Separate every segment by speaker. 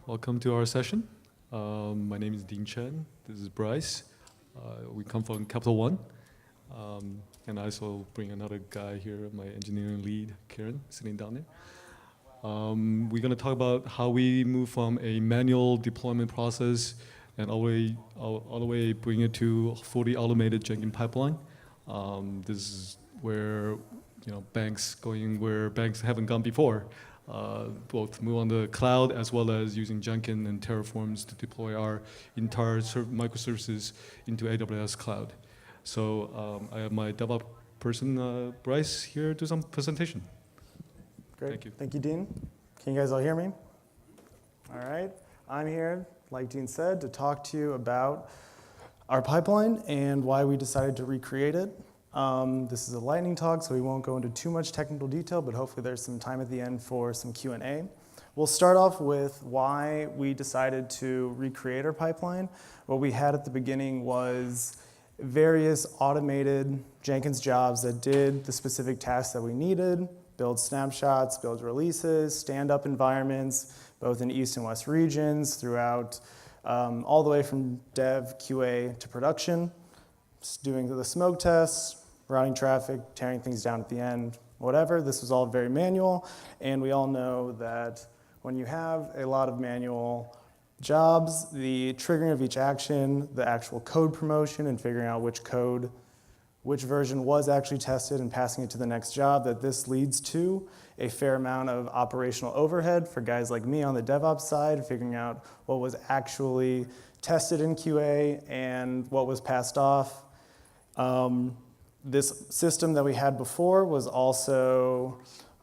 Speaker 1: Welcome to our session. My name is Dean Chen. This is Bryce. We come from Capital One. And I also bring another guy here, my engineering lead, Karen, sitting down there. We're going to talk about how we move from a manual deployment process and all the way bring it to a fully automated Jenkins pipeline. This is where banks going where banks haven't gone before. Both move on the cloud as well as using Jenkins and Terraforms to deploy our entire microservices into AWS cloud. So I have my DevOps person, Bryce, here to do some presentation.
Speaker 2: Great.
Speaker 1: Thank you.
Speaker 2: Thank you, Dean. Can you guys all hear me? All right. I'm here, like Dean said, to talk to you about our pipeline and why we decided to recreate it. This is a lightning talk, so we won't go into too much technical detail, but hopefully there's some time at the end for some Q&A. We'll start off with why we decided to recreate our pipeline. What we had at the beginning was various automated Jenkins jobs that did the specific tasks that we needed: build snapshots, build releases, stand-up environments, both in East and West regions, throughout all the way from dev, QA to production, doing the smoke tests, routing traffic, tearing things down at the end, whatever. This was all very manual, and we all know that when you have a lot of manual jobs, the triggering of each action, the actual code promotion, and figuring out which version was actually tested and passing it to the next job, that this leads to a fair amount of operational overhead for guys like me on the DevOps side, figuring out what was actually tested in QA and what was passed off. This system that we had before was also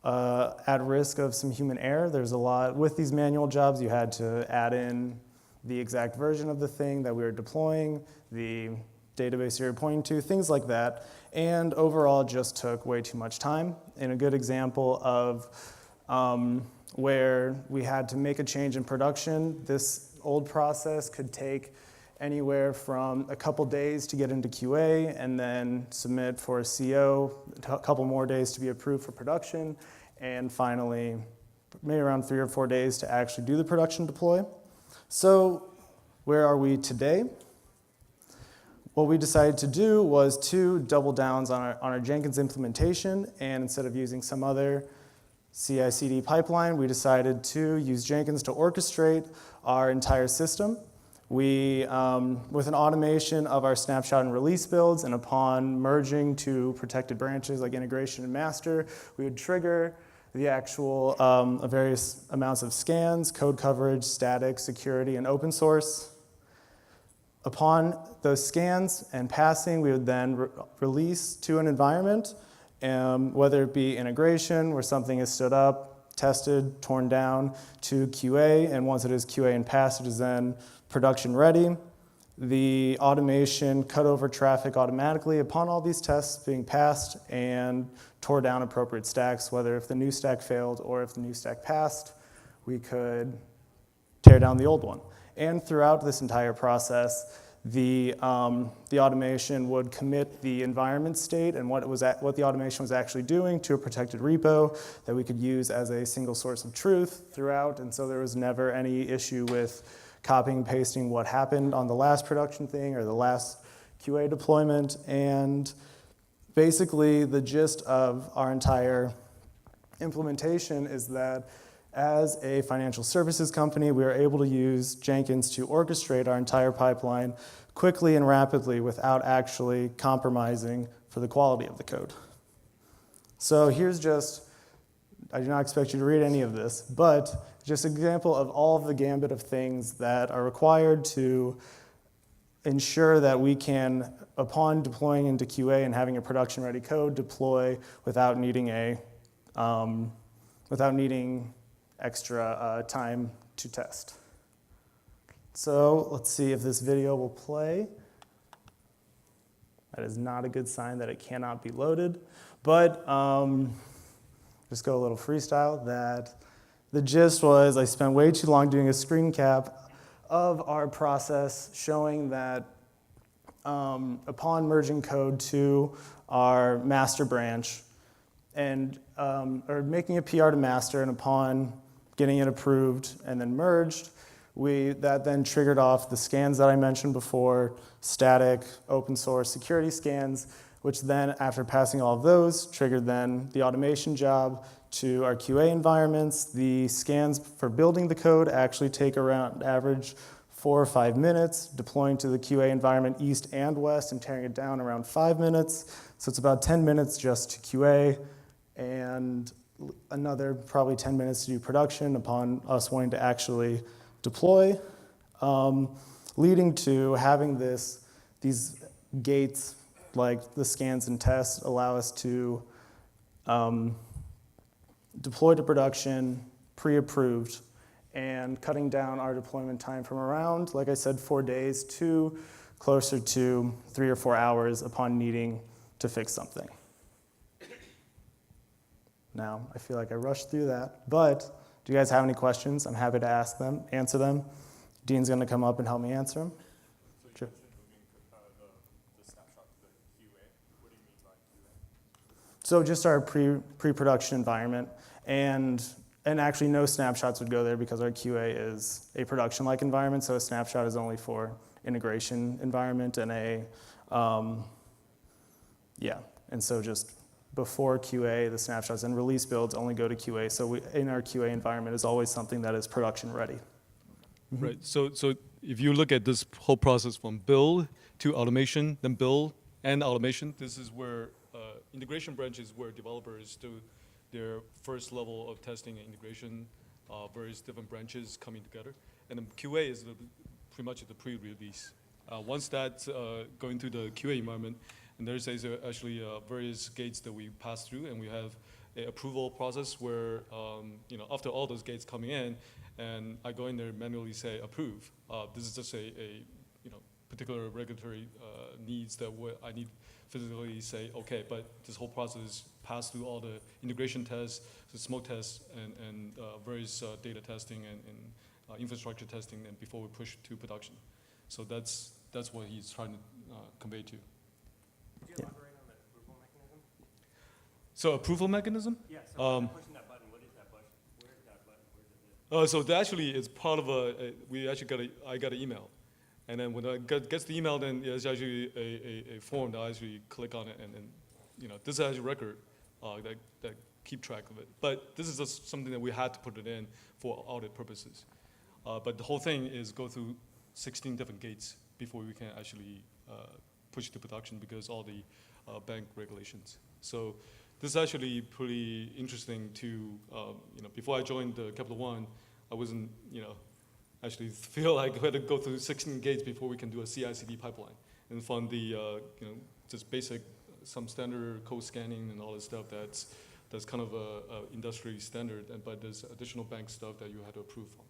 Speaker 2: at risk of some human error. There's a lot, with these manual jobs, you had to add in the exact version of the thing that we were deploying, the database you're pointing to, things like that, and overall just took way too much time. And a good example of where we had to make a change in production, this old process could take anywhere from a couple days to get into QA and then submit for a CO, a couple more days to be approved for production, and finally maybe around 3 or 4 days to actually do the production deploy. So where are we today? What we decided to do was to double down on our Jenkins implementation, and instead of using some other CI/CD pipeline, we decided to use Jenkins to orchestrate our entire system. We, with an automation of our snapshot and release builds, and upon merging to protected branches like integration and master, we would trigger the actual various amounts of scans, code coverage, static, security, and open source. Upon those scans and passing, we would then release to an environment, whether it be integration, where something is stood up, tested, torn down, to QA, and once it is QA and passed, it is then production ready. The automation cut over traffic automatically upon all these tests being passed and tore down appropriate stacks, whether if the new stack failed or if the new stack passed, we could tear down the old one. And throughout this entire process, the automation would commit the environment state and what the automation was actually doing to a protected repo that we could use as a single source of truth throughout, and so there was never any issue with copying and pasting what happened on the last production thing or the last QA deployment. And basically the gist of our entire implementation is that as a financial services company, we are able to use Jenkins to orchestrate our entire pipeline quickly and rapidly without actually compromising for the quality of the code. So here's just, I do not expect you to read any of this, but just an example of all of the gambit of things that are required to ensure that we can, upon deploying into QA and having a production-ready code, deploy without needing extra time to test. So let's see if this video will play. That is not a good sign that it cannot be loaded, but just go a little freestyle. That the gist was I spent way too long doing a screen cap of our process showing that upon merging code to our master branch and or making a PR to master, and upon getting it approved, and then merged. That then triggered off the scans that I mentioned before, static, open source security scans, which then, after passing all of those, triggered then the automation job to our QA environments. The scans for building the code actually take around average 4 or 5 minutes, deploying to the QA environment east and west and tearing it down around 5 minutes. So it's about 10 minutes just to QA and another probably 10 minutes to do production upon us wanting to actually deploy, leading to having these gates like the scans and tests allow us to deploy to production, pre-approved, and cutting down our deployment time from around, like I said, 4 days to closer to 3 or 4 hours upon needing to fix something. Now, I feel like I rushed through that, but do you guys have any questions? I'm happy to answer them. Dean's going to come up and help me answer them.
Speaker 3: So you mentioned moving the snapshot to the QA. What do you mean by QA?
Speaker 2: So just our pre-production environment, and actually no snapshots would go there because our QA is a production-like environment, so a snapshot is only for integration environment and and so just before QA, the snapshots and release builds only go to QA, so in our QA environment is always something that is production ready. Mm-hmm.
Speaker 1: Right. So if you look at this whole process from build to automation, then build and automation, this is where integration branch is where developers do their first level of testing and integration, various different branches coming together. And then QA is pretty much the pre-release. Once that's going to the QA environment, and there's actually various gates that we pass through, and we have an approval process where, after all those gates coming in, and I go in there and manually say approve. This is just a particular regulatory needs that I need physically say okay, but this whole process is passed through all the integration tests, the smoke tests, and various data testing and infrastructure testing, and before we push to production. So that's what he's trying to convey to.
Speaker 3: Could you elaborate on the approval mechanism?
Speaker 1: So approval mechanism?
Speaker 3: Yeah, so when pushing that button, what is that button? Where is that button? Where does it?
Speaker 1: So actually, it's part of I got an email. And then when I gets the email, then there's actually a form that I actually click on it, and this is actually a record that keep track of it. But this is just something that we had to put it in for audit purposes. But the whole thing is go through 16 different gates before we can actually push to production because all the bank regulations. So this is actually pretty interesting to, before I joined the Capital One, I wasn't, actually feel like we had to go through 16 gates before we can do a CI/CD pipeline. And from the, just basic, some standard code scanning and all this stuff that's kind of a industry standard, but there's additional bank stuff that you had to approve from.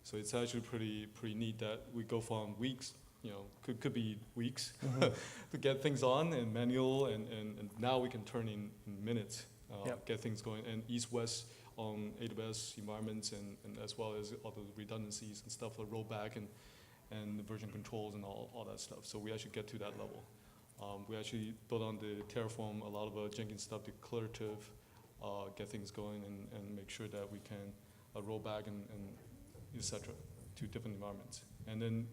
Speaker 1: So it's actually pretty neat that we go from weeks, could be weeks to get things on and manual, and now we can turn in minutes, get things going, and east-west on AWS environments, and as well as all the redundancies and stuff like rollback and version controls and all that stuff. So we actually get to that level. We actually built on the Terraform, a lot of Jenkins stuff, declarative, get things going and make sure that we can roll back and et cetera to different environments. And then,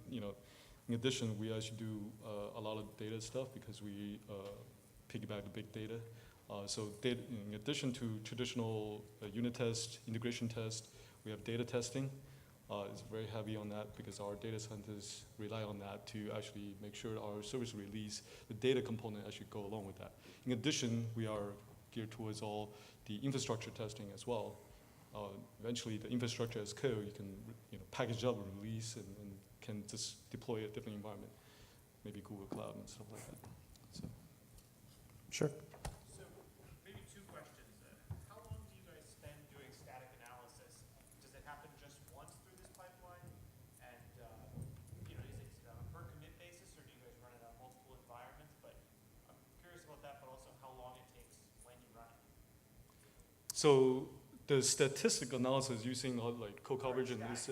Speaker 1: in addition, we actually do a lot of data stuff because we piggyback the big data. So data, in addition to traditional unit test, integration test, we have data testing. It's very heavy on that because our data scientists rely on that to actually make sure our service release, the data component actually go along with that. In addition, we are geared towards all the infrastructure testing as well. Eventually, the infrastructure as code, you can package up and release and can just deploy a different environment, maybe Google Cloud and stuff like that. So.
Speaker 2: Sure.
Speaker 3: So maybe two questions. How long do you guys spend doing static analysis? Does it happen just once through this pipeline? And is it on a per commit basis, or do you guys run it on multiple environments? But I'm curious about that, but also how long it takes when you run it.
Speaker 1: So the statistical analysis using like code coverage and this,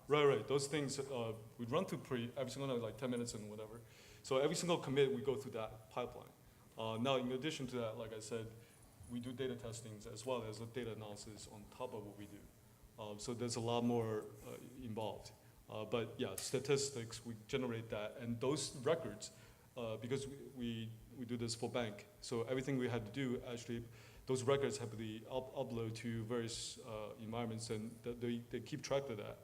Speaker 1: right. Those things we run through every single like 10 minutes and whatever. So every single commit we go through that pipeline. Now, in addition to that, like I said, we do data testings as well as a data analysis on top of what we do. So there's a lot more involved. But yeah, statistics, we generate that. And those records, because we do this for bank, so everything we had to do, actually, those records have to be upload to various environments, and they keep track of that.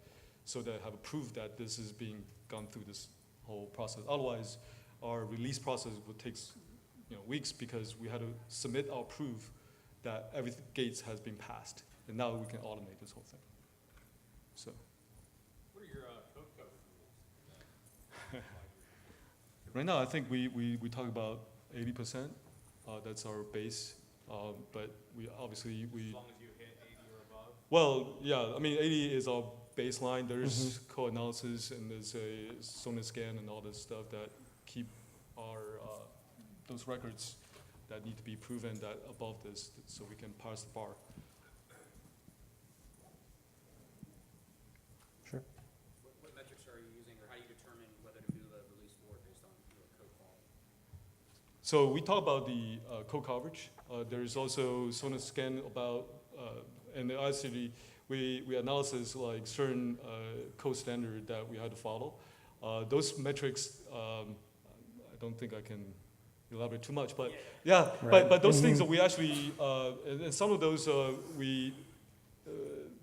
Speaker 1: So they have proof that this is being gone through this whole process. Otherwise, our release process would take weeks, because we had to submit our proof that every gates has been passed, and now we can automate this whole thing. So.
Speaker 4: What are your code coverage rules?
Speaker 1: Right now, I think we talk about 80%. That's our base. But we obviously
Speaker 4: As long as you hit 80 or above?
Speaker 1: Well, yeah. I mean, 80 is our baseline. There's code analysis, and there's a Sonar scan and all this stuff that keep our those records that need to be proven that above this, so we can pass the bar.
Speaker 2: Sure.
Speaker 4: What metrics are you using, or how do you determine whether to do the release forward based on your code quality?
Speaker 1: So we talk about the code coverage. There's also Sonar scan about, and actually we analysis like certain code standard that we had to follow. Those metrics, I don't think I can elaborate too much, but yeah,
Speaker 2: Right.
Speaker 1: but those things that we actually, and some of those we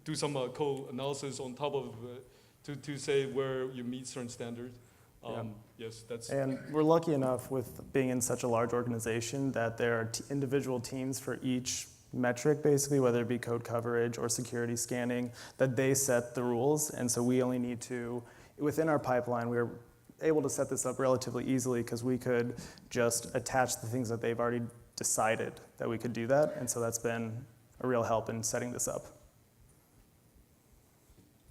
Speaker 1: do some code analysis on top of to say where you meet certain standard. Yes, that's.
Speaker 2: And we're lucky enough with being in such a large organization that there are individual teams for each metric, basically, whether it be code coverage or security scanning, that they set the rules. And so we only need to, within our pipeline, we're able to set this up relatively easily, because we could just attach the things that they've already decided that we could do that. And so that's been a real help in setting this up.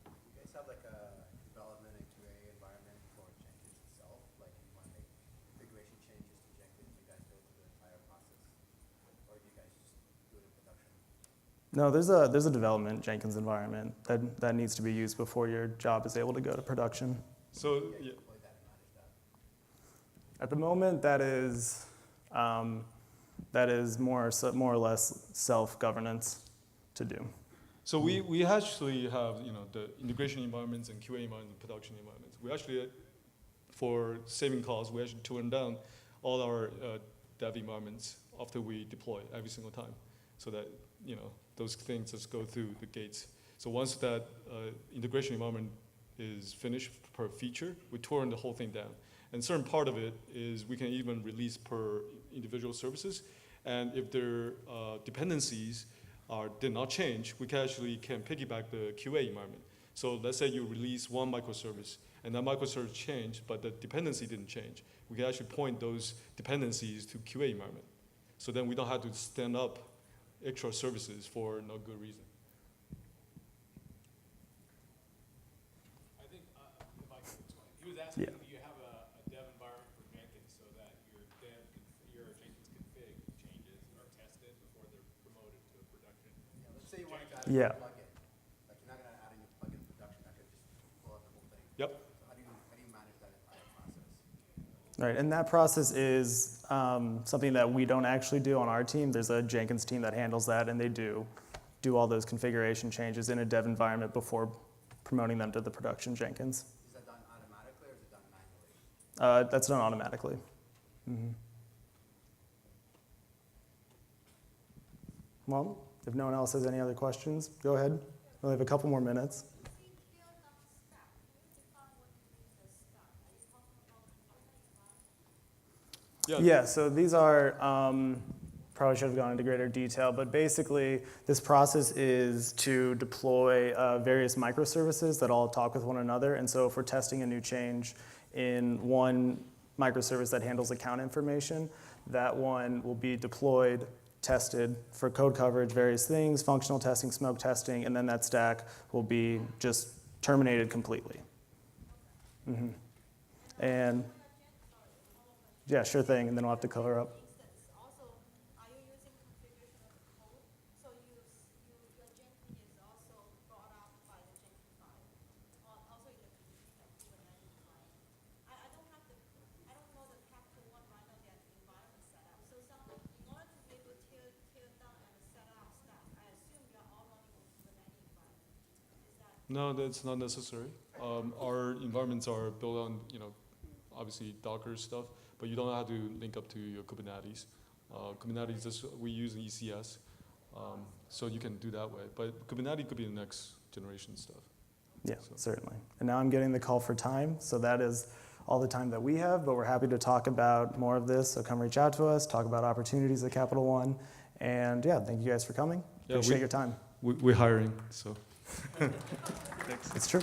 Speaker 5: You guys have like a development and QA environment for Jenkins itself? Like you want to make configuration changes to Jenkins, you guys go through the entire process? Or do you guys just do it in production?
Speaker 2: No, there's a development Jenkins environment that needs to be used before your job is able to go to production.
Speaker 1: So yeah.
Speaker 5: Deploy that and manage that?
Speaker 2: At the moment, that is more or less self-governance to do.
Speaker 1: So we actually have the integration environments and QA environments and production environments. We actually, for saving costs, we actually turn down all our dev environments after we deploy every single time, so that those things just go through the gates. So once that integration environment is finished per feature, we turn the whole thing down. And certain part of it is we can even release per individual services. And if their dependencies did not change, we can piggyback the QA environment. So let's say you release one microservice, and that microservice changed, but the dependency didn't change. We can actually point those dependencies to QA environment. So then we don't have to stand up extra services for no good reason.
Speaker 4: I think, if I could explain, he was asking,
Speaker 2: Yeah.
Speaker 4: do you have a dev environment for Jenkins so that your Jenkins config changes are tested before they're promoted to a production?
Speaker 5: Yeah, let's say you wanted to add
Speaker 2: Yeah.
Speaker 5: a plugin. Like you're not going to add a new plugin in production, that could just pull out the whole thing.
Speaker 1: Yep.
Speaker 5: So how do you manage that entire process?
Speaker 2: Right, and that process is something that we don't actually do on our team. There's a Jenkins team that handles that, and they do all those configuration changes in a dev environment before promoting them to the production Jenkins.
Speaker 5: Is that done automatically or is it done manually?
Speaker 2: That's done automatically. Well, if no one else has any other questions, go ahead. We have a couple more minutes. Yeah, so these are, probably should have gone into greater detail, but basically this process is to deploy various microservices that all talk with one another. And so if we're testing a new change in one microservice that handles account information, that one will be deployed, tested for code coverage, various things, functional testing, smoke testing, and then that stack will be just terminated completely. And yeah, sure thing, and then we'll have to color up.
Speaker 6: Also, are you using configuration of the code? So your Jenkins is also brought up by the Jenkins file, also in the Kubernetes file. I don't know the Capital One right now their environment set up. So in order to be able to tear down and set up stuff, I assume you're all running with Kubernetes environment.
Speaker 1: No, that's not necessary. Our environments are built on, obviously Docker stuff, but you don't have to link up to your Kubernetes. Kubernetes is we use in ECS, so you can do that way. But Kubernetes could be the next generation stuff.
Speaker 2: Yeah,
Speaker 1: So-
Speaker 2: certainly. And now I'm getting the call for time, so that is all the time that we have, but we're happy to talk about more of this, so come reach out to us, talk about opportunities at Capital One, and yeah, thank you guys for coming.
Speaker 1: Yeah,
Speaker 2: Appreciate your time.
Speaker 1: We're hiring, so. Thanks.
Speaker 2: It's true.